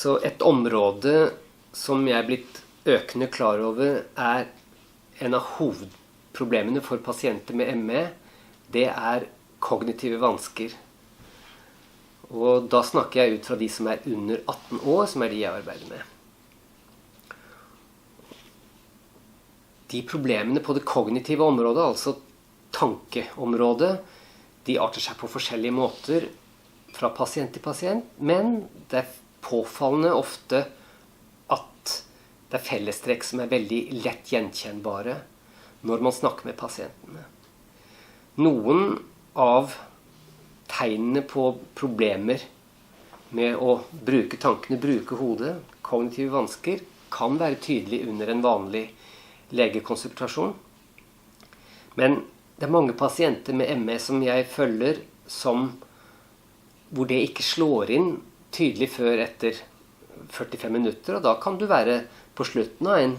Så et område som jeg er blitt økende klar over en av hovedproblemene for pasienter med ME, det er kognitive vansker. Og da snakker jeg ut fra de som er under 18 år, som er de jeg arbeider med. De problemene på det kognitive området, altså tankeområdet, de arter seg på forskjellige måter fra pasient til pasient, men det er påfallende ofte at det er fellestrekk som er veldig lett gjenkjennbare når man snakker med pasientene. Noen av tegnene på problemer med å bruke tankene, bruke hodet, kognitive vansker, kan være tydelig under en vanlig legekonsultasjon. Men det er mange pasienter med ME som jeg følger hvor det ikke slår inn tydelig før etter 45 minutter, og da kan du være på slutten av en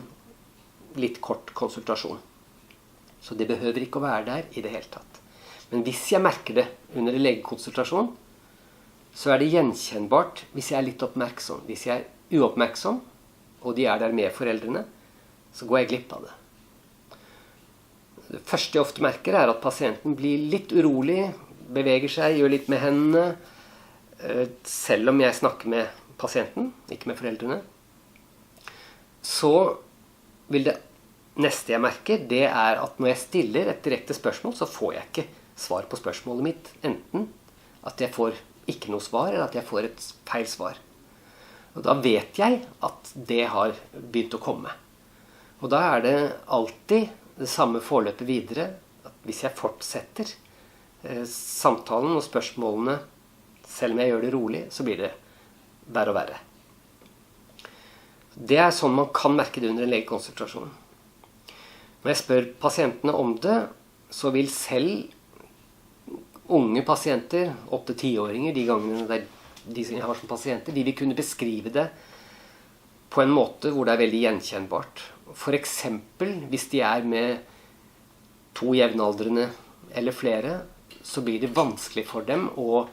litt kort konsultasjon. Så det behøver ikke å være der i det hele tatt. Men hvis jeg merker det under en legekonsultasjon, så er det gjenkjennbart hvis jeg er litt oppmerksom. Hvis jeg er uoppmerksom, og de er der med foreldrene, så går jeg glipp av det. Det første jeg ofte merker er at pasienten blir litt urolig, beveger seg, gjør litt med hendene, selv om jeg snakker med pasienten, ikke med foreldrene. Så vil det neste jeg merker, det er at når jeg stiller et direkte spørsmål, så får jeg ikke svar på spørsmålet mitt. Enten at jeg får ikke noe svar, eller at jeg får et feil svar. Og da vet jeg at det har begynt å komme. Og da er det alltid det samme forløpet videre, at hvis jeg fortsetter samtalen og spørsmålene, selv om jeg gjør det rolig, så blir det verre og verre. Det er sånn man kan merke det under en legekonsultasjon. Når jeg spør pasientene om det, så vil selv unge pasienter, 8-10-åringer, de gangene de som jeg har som pasienter, de vil kunne beskrive det på en måte hvor det er veldig gjenkjennbart. For eksempel, hvis de er med 2 jevnaldrende eller flere, så blir det vanskelig for dem å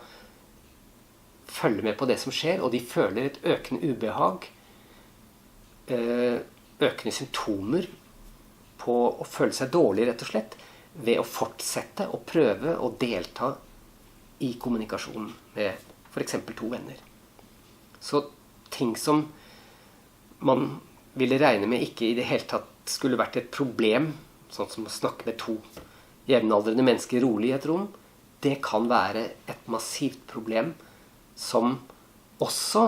følge med på det som skjer, og de føler et økende ubehag, økende symptomer på å føle seg dårlig, rett og slett, ved å fortsette å prøve å delta i kommunikasjonen med for eksempel 2 venner. Så ting som man ville regne med ikke i det hele tatt skulle vært et problem, sånn som å snakke med 2 jevnaldrende mennesker rolig i et rom, det kan være et massivt problem som også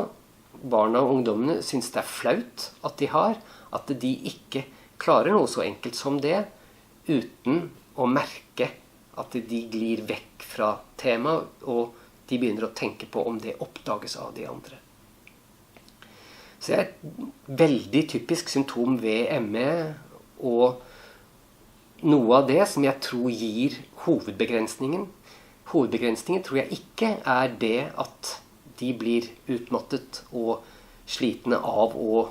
barna og ungdommene synes det er flaut at de har, at de ikke klarer noe så enkelt som det, uten å merke at de glir vekk fra temaet, og de begynner å tenke på om det oppdages av de andre. Så det er et veldig typisk symptom ved ME, og noe av det som jeg tror gir hovedbegrensningen. Hovedbegrensningen tror jeg ikke er det at de blir utmattet og slitne av å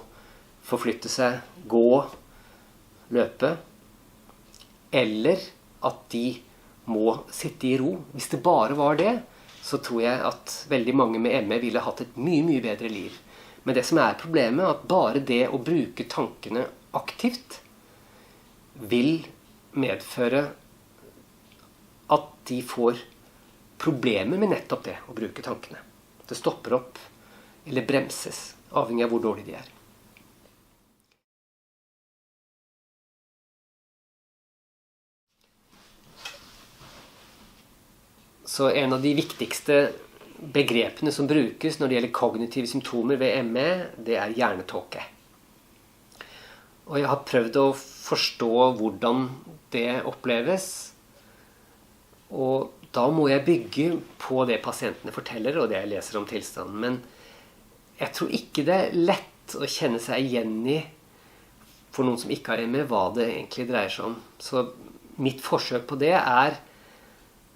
forflytte seg, gå, løpe, eller at de må sitte i ro. Hvis det bare var det, så tror jeg at veldig mange med ME ville hatt et mye, mye bedre liv. Men det som er problemet er at bare det å bruke tankene aktivt vil medføre at de får problemer med nettopp det å bruke tankene. Det stopper opp eller bremses, avhengig av hvor dårlig de er. Så en av de viktigste begrepene som brukes når det gjelder kognitive symptomer ved ME, det er hjernetåke. Og jeg har prøvd å forstå hvordan det oppleves, og da må jeg bygge på det pasientene forteller, og det jeg leser om tilstanden. Men jeg tror ikke det er lett å kjenne seg igjen i, for noen som ikke har ME, hva det egentlig dreier seg om. Så mitt forsøk på det er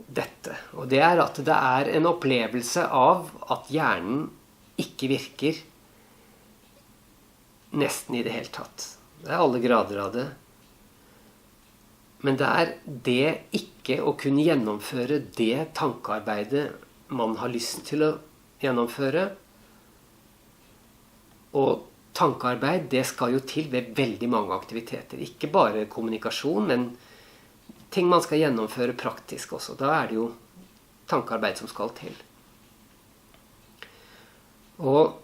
dette. Og det er at det er en opplevelse av at hjernen ikke virker nesten i det hele tatt. Det er alle grader av det. Men det er det ikke å kunne gjennomføre det tankearbeidet man har lyst til å gjennomføre, Og tankearbeid, det skal jo til ved veldig mange aktiviteter. Ikke bare kommunikasjon, men ting man skal gjennomføre praktisk også. Da er det jo tankearbeid som skal til. Og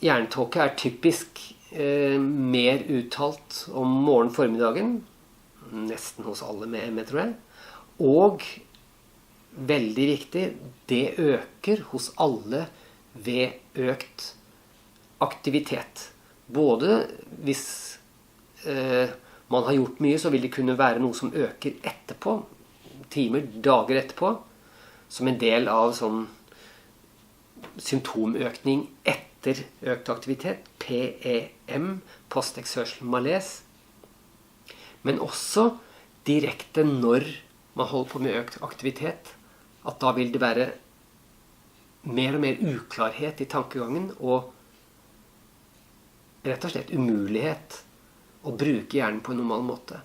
hjernetåke er typisk mer uttalt om morgen-formiddagen, nesten hos alle med ME, tror jeg. Og veldig viktig, det øker hos alle ved økt aktivitet. Både hvis man har gjort mye, så vil det kunne være noe som øker etterpå, timer, dager etterpå, som en del av sånn symptomøkning etter økt aktivitet, PEM, post-exertional malaise. Men også direkte når man holder på med økt aktivitet, at da vil det være mer og mer uklarhet i tankegangen, og rett og slett umulighet å bruke hjernen på en normal måte.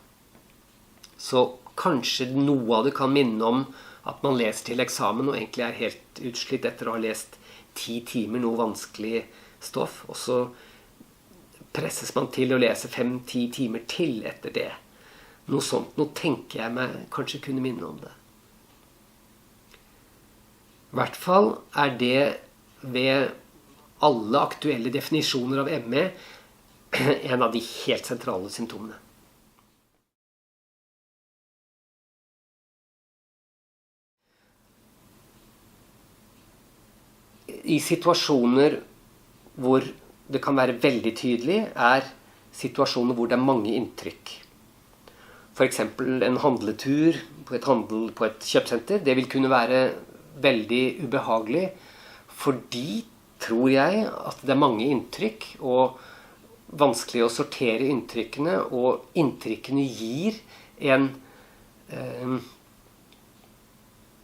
Så kanskje noe av det kan minne om at man leser til eksamen og egentlig er helt utslitt etter å ha lest 10 timer noe vanskelig stoff, og så presses man til å lese 5-10 timer til etter det. Noe sånt, nå tenker jeg meg kanskje kunne minne om det. I hvert fall er det ved alle aktuelle definisjoner av ME en av de helt sentrale symptomene. I situasjoner hvor det kan være veldig tydelig, er situasjoner hvor det er mange inntrykk. For eksempel en handletur på et kjøpesenter, det vil kunne være veldig ubehagelig, fordi tror jeg at det er mange inntrykk, og vanskelig å sortere inntrykkene, og inntrykkene gir en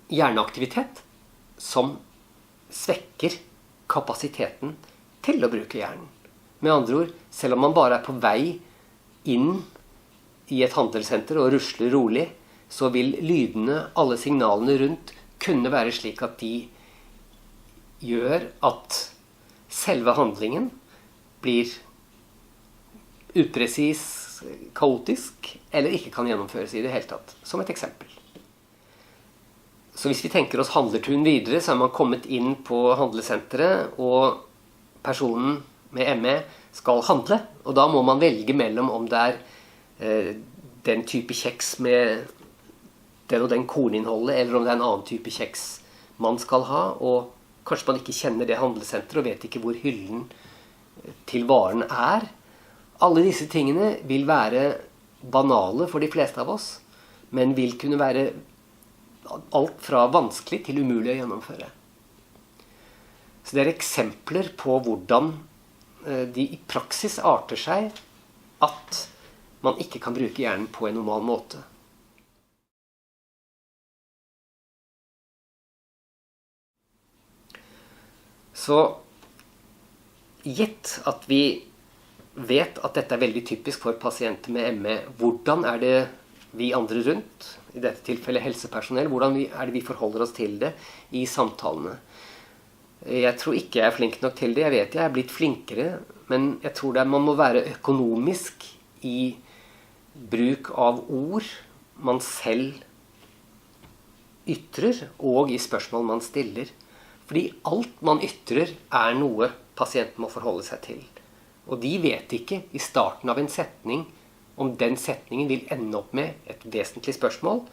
hjerneaktivitet som svekker kapasiteten til å bruke hjernen. Med andre ord, selv om man bare er på vei inn i et handelssenter og rusler rolig, så vil lydene, alle signalene rundt, kunne være slik at de gjør at selve handlingen blir upresis, kaotisk, eller ikke kan gjennomføres i det hele tatt, som et eksempel. Så hvis vi tenker oss handlerturen videre, så er man kommet inn på handlesenteret, og personen med ME skal handle, og da må man velge mellom om det er den type kjeks med den og den korninnholdet, eller om det er en annen type kjeks man skal ha, og kanskje man ikke kjenner det handlesenteret og vet ikke hvor hyllen til varen er. Alle disse tingene vil være banale for de fleste av oss, men vil kunne være alt fra vanskelig til umulig å gjennomføre. Så det er eksempler på hvordan de i praksis arter seg at man ikke kan bruke hjernen på en normal måte. Så gitt at vi vet at dette er veldig typisk for pasienter med ME, hvordan er det vi andre rundt, i dette tilfellet helsepersonell, hvordan er det vi forholder oss til det i samtalene? Jeg tror ikke jeg er flink nok til det. Jeg vet jeg er blitt flinkere, men jeg tror man må være økonomisk i bruk av ord man selv ytrer, og i spørsmål man stiller. Fordi alt man ytrer er noe pasienten må forholde seg til. Og de vet ikke i starten av en setning om den setningen vil ende opp med et vesentlig spørsmål,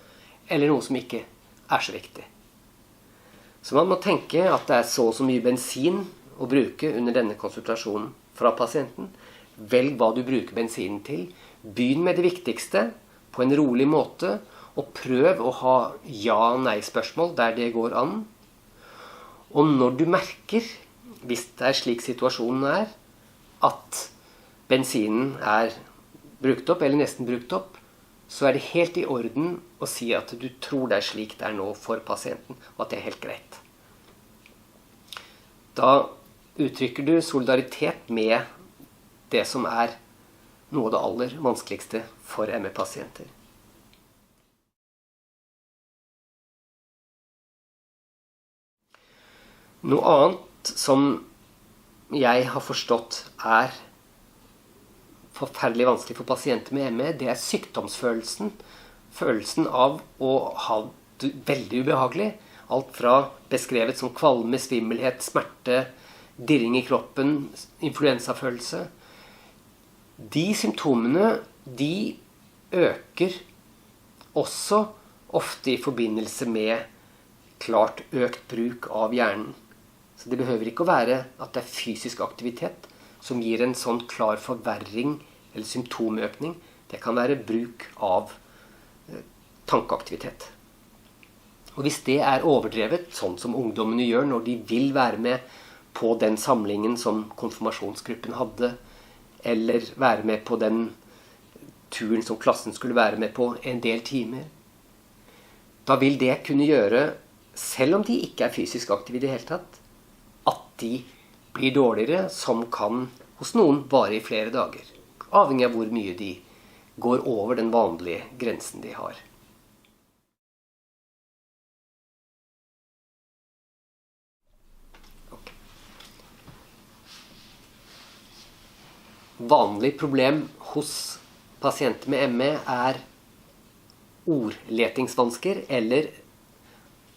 eller noe som ikke er så viktig. Så man må tenke at det er så og så mye bensin å bruke under denne konsultasjonen fra pasienten. Velg hva du bruker bensinen til. Begynn med det viktigste på en rolig måte, og prøv å ha ja-nei-spørsmål der det går an. Og når du merker, hvis det er slik situasjonen er, at bensinen er brukt opp, eller nesten brukt opp, så er det helt i orden å si at du tror det er slik det er nå for pasienten, og at det er helt greit. Da uttrykker du solidaritet med det som er noe av det aller vanskeligste for ME-pasienter. Noe annet som jeg har forstått forferdelig vanskelig for pasienter med ME, det sykdomsfølelsen. Følelsen av å ha det veldig ubehagelig. Alt fra beskrevet som kvalme, svimmelhet, smerte, dirring i kroppen, influensafølelse. De symptomene, de øker også ofte i forbindelse med klart økt bruk av hjernen. Så det behøver ikke å være at det fysisk aktivitet som gir en sånn klar forverring eller symptomøkning. Det kan være bruk av tankeaktivitet. Og hvis det overdrevet, sånn som ungdommene gjør når de vil være med på den samlingen som konfirmasjonsgruppen hadde, eller være med på den turen som klassen skulle være med på en del timer, da vil det kunne gjøre, selv om de ikke fysisk aktive i det hele tatt, at de blir dårligere, som kan hos noen vare i flere dager, avhengig av hvor mye de går over den vanlige grensen de har. Okay. Vanlig problem hos pasienter med ME ordletingsvansker, eller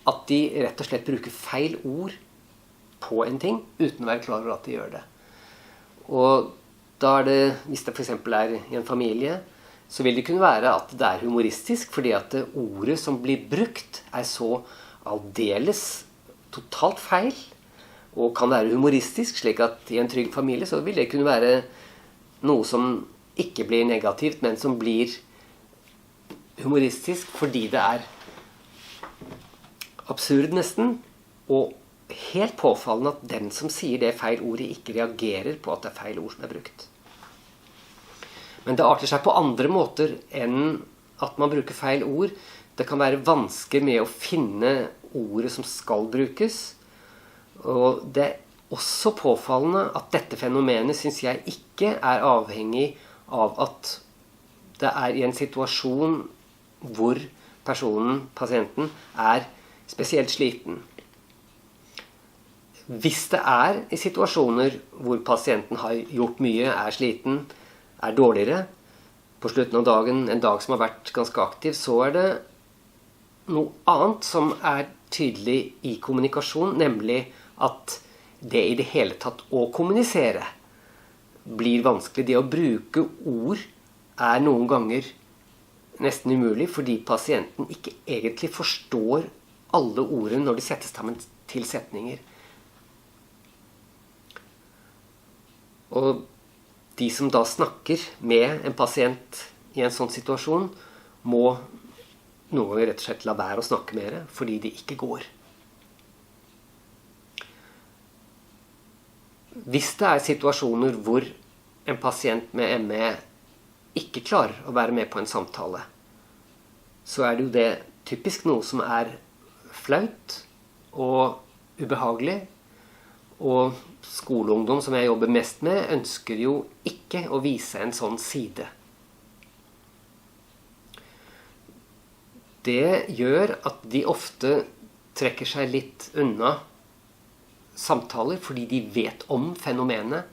at de rett og slett bruker feil ord på en ting, uten å være klar over at de gjør det. Og da det, hvis det for eksempel i en familie, så vil det kunne være at det humoristisk, fordi at det ordet som blir brukt så aldeles totalt feil, og kan være humoristisk, slik at i en trygg familie så vil det kunne være noe som ikke blir negativt, men som blir humoristisk fordi det absurd nesten, og helt påfallende at den som sier det feil ordet ikke reagerer på at det feil ord som brukt. Men det arter seg på andre måter enn at man bruker feil ord. Det kan være vansker med å finne ordet som skal brukes. Og det også påfallende at dette fenomenet synes jeg ikke avhengig av at det i en situasjon hvor personen, pasienten, spesielt sliten. Hvis det i situasjoner hvor pasienten har gjort mye, sliten, dårligere, på slutten av dagen, en dag som har vært ganske aktiv, så det noe annet som tydelig i kommunikasjon, nemlig at det i det hele tatt å kommunisere blir vanskelig. Det å bruke ord noen ganger nesten umulig, fordi pasienten ikke egentlig forstår alle ordene når de settes sammen til setninger. Og de som da snakker med en pasient i en sånn situasjon, må noen ganger rett og slett la være å snakke mer, fordi det ikke går. Hvis det situasjoner hvor en pasient med ME ikke klarer å være med på en samtale, så det jo det typisk noe som flaut og ubehagelig. Og skoleungdom, som jeg jobber mest med, ønsker jo ikke å vise en sånn side. Det gjør at de ofte trekker seg litt unna samtaler, fordi de vet om fenomenet,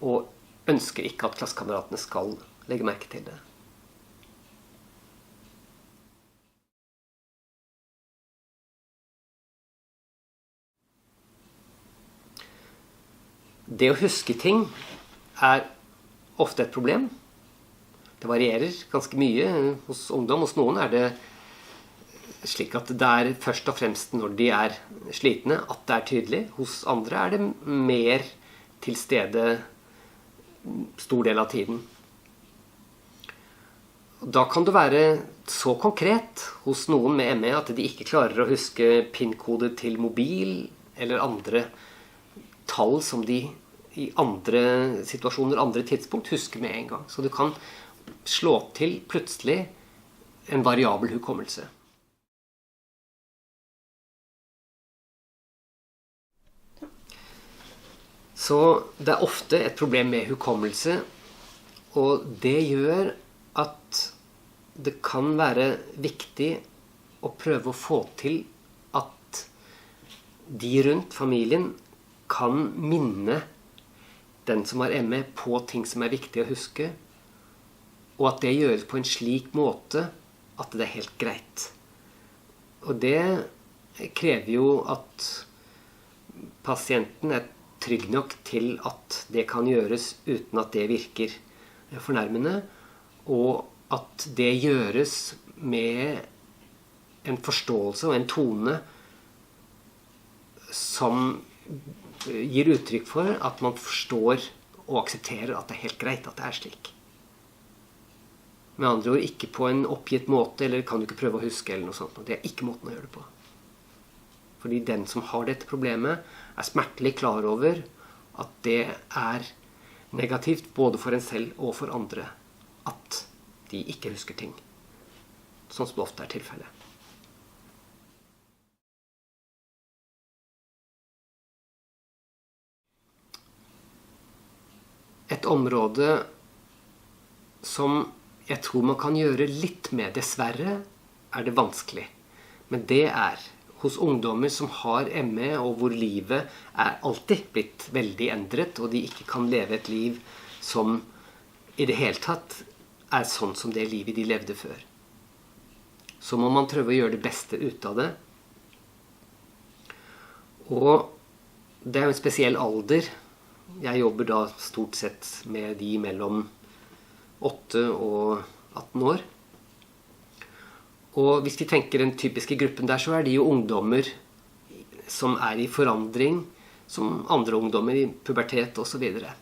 og ønsker ikke at klassekameratene skal legge merke til det. Det å huske ting ofte et problem. Det varierer ganske mye hos ungdom. Hos noen det slik at det først og fremst når de slitne at det tydelig. Hos andre det mer til stede stor del av tiden. Da kan det være så konkret hos noen med ME at de ikke klarer å huske PIN-kode til mobil eller andre tall som de i andre situasjoner, andre tidspunkt, husker med en gang. Så du kan slå til plutselig en variabel hukommelse. Så det ofte et problem med hukommelse, og det gjør at det kan være viktig å prøve å få til at de rundt familien kan minne den som har ME, på ting som viktig å huske, og at det gjøres på en slik måte at det helt greit. Og det krever jo at pasienten trygg nok til at det kan gjøres uten at det virker fornærmende, og at det gjøres med en forståelse og en tone som gir uttrykk for at man forstår og aksepterer at det helt greit at det slik. Med andre ord, ikke på en oppgitt måte, eller kan du ikke prøve å huske, eller noe sånt. Det ikke måten å gjøre det på. Fordi den som har dette problemet, smertelig klar over at det negativt både for en selv og for andre, at de ikke husker ting. Sånn som det ofte tilfellet. Et område som jeg tror man kan gjøre litt med, dessverre, det vanskelig. Men det hos ungdommer som har ME, og hvor livet alltid blitt veldig endret, og de ikke kan leve et liv som i det hele tatt sånn som det livet de levde før. Så må man prøve å gjøre det beste ut av det. Og det en spesiell alder. Jeg jobber da stort sett med de mellom 8 og 18 år. Og hvis vi tenker den typiske gruppen der, så de jo ungdommer som i forandring, som andre ungdommer i pubertet og så videre.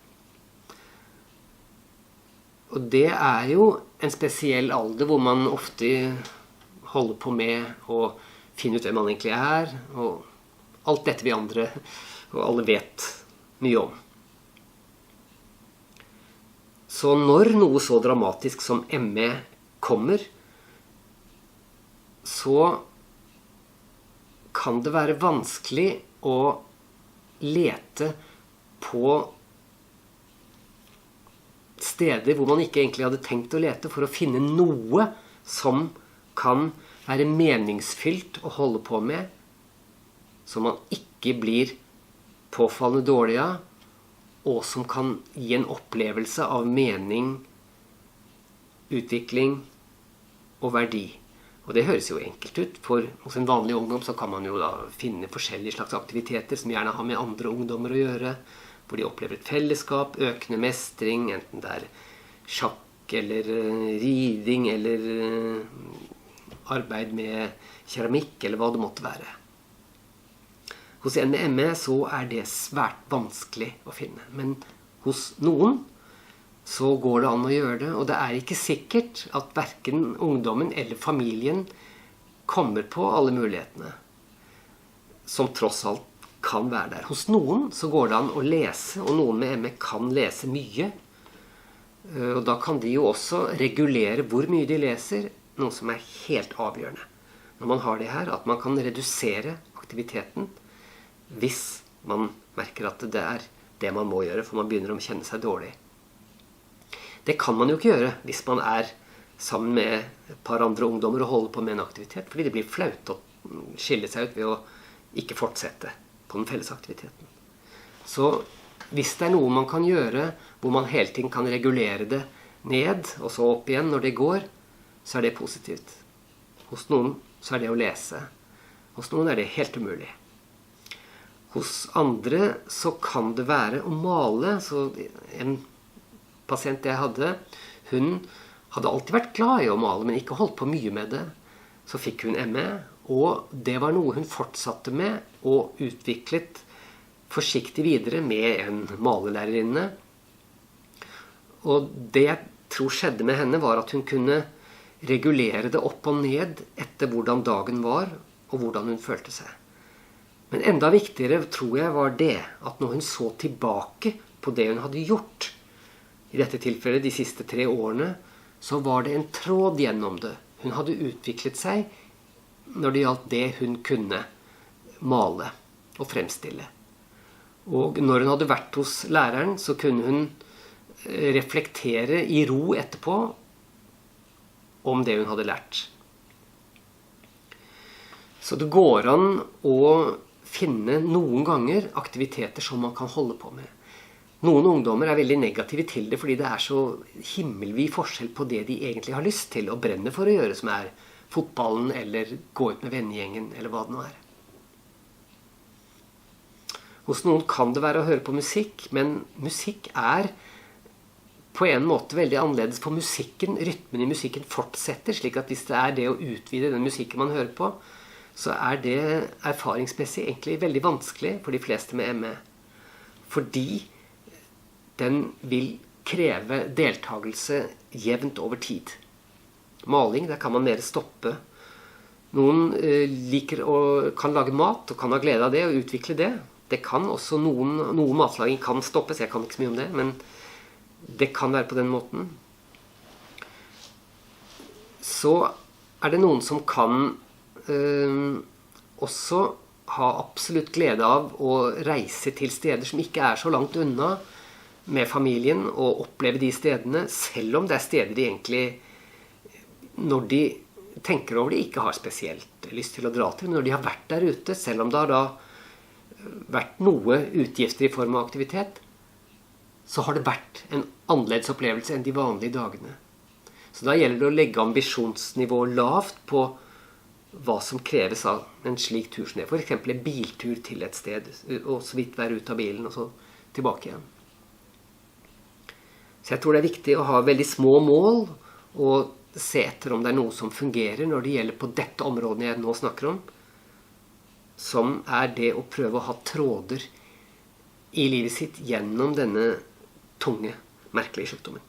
Og det jo en spesiell alder hvor man ofte holder på med å finne ut hvem man egentlig og alt dette vi andre og alle vet mye om. Så når noe så dramatisk som ME kommer, så kan det være vanskelig å lete på steder hvor man ikke egentlig hadde tenkt å lete, for å finne noe som kan være meningsfylt å holde på med, som man ikke blir påfallende dårlig av, og som kan gi en opplevelse av mening, utvikling og verdi. Og det høres jo enkelt ut, for hos en vanlig ungdom så kan man jo da finne forskjellige slags aktiviteter som gjerne har med andre ungdommer å gjøre, hvor de opplever et fellesskap, økende mestring, enten det sjakk eller riding eller arbeid med keramikk eller hva det måtte være. Hos en med ME så det svært vanskelig å finne, men hos noen så går det an å gjøre det, og det ikke sikkert at hverken ungdommen eller familien kommer på alle mulighetene, som tross alt kan være der. Hos noen så går det an å lese, og noen med ME kan lese mye, og da kan de jo også regulere hvor mye de leser, noe som helt avgjørende. Når man har det her, at man kan redusere aktiviteten, hvis man merker at det det man må gjøre, for man begynner å kjenne seg dårlig. Det kan man jo ikke gjøre hvis man sammen med et par andre ungdommer og holder på med en aktivitet, fordi det blir flaut å skille seg ut ved å ikke fortsette på den felles aktiviteten. Så hvis det noe man kan gjøre, hvor man hele tiden kan regulere det ned, og så opp igjen når det går, så det positivt. Hos noen så det å lese. Hos noen det helt umulig. Hos andre så kan det være å male. Så en pasient jeg hadde, hun hadde alltid vært glad i å male, men ikke holdt på mye med det. Så fikk hun ME, og det var noe hun fortsatte med og utviklet forsiktig videre med en malelærerinne. Og det jeg tror skjedde med henne var at hun kunne regulere det opp og ned etter hvordan dagen var og hvordan hun følte seg. Men enda viktigere tror jeg var det, at når hun så tilbake på det hun hadde gjort, i dette tilfellet de siste 3 årene, så var det en tråd gjennom det. Hun hadde utviklet seg når det gjaldt det hun kunne male og fremstille. Og når hun hadde vært hos læreren, så kunne hun reflektere i ro etterpå om det hun hadde lært. Så det går an å finne noen ganger aktiviteter som man kan holde på med. Noen ungdommer veldig negative til det, fordi det så himmelvid forskjell på det de egentlig har lyst til, og brenner for å gjøre, som fotballen, eller gå ut med vennegjengen, eller hva det nå Hos noen kan det være å høre på musikk, men musikk på en måte veldig annerledes, for musikken, rytmen i musikken fortsetter, slik at hvis det det å utvide den musikken man hører på, så det erfaringsmessig egentlig veldig vanskelig for de fleste med ME. Fordi den vil kreve deltagelse jevnt over tid. Maling, der kan man mer stoppe. Noen kan lage mat og kan ha glede av det og utvikle det. Det kan også noe matlaging kan stoppes, jeg kan ikke så mye om det, men det kan være på den måten. Så det noen som kan også ha absolutt glede av å reise til steder som ikke så langt unna med familien, og oppleve de stedene, selv om det steder de egentlig, når de tenker over det, ikke har spesielt lyst til å dra til, men når de har vært der ute, selv om det har da vært noe utgifter i form av aktivitet, så har det vært en annerledes opplevelse enn de vanlige dagene. Så da gjelder det å legge ambisjonsnivået lavt på hva som kreves av en slik tur som det. For eksempel en biltur til et sted, og så vidt være ut av bilen, og så tilbake igjen. Så jeg tror det viktig å ha veldig små mål, og se etter om det noe som fungerer når det gjelder på dette området jeg nå snakker om, som det å prøve å ha tråder i livet sitt gjennom denne tunge, merkelige sykdommen.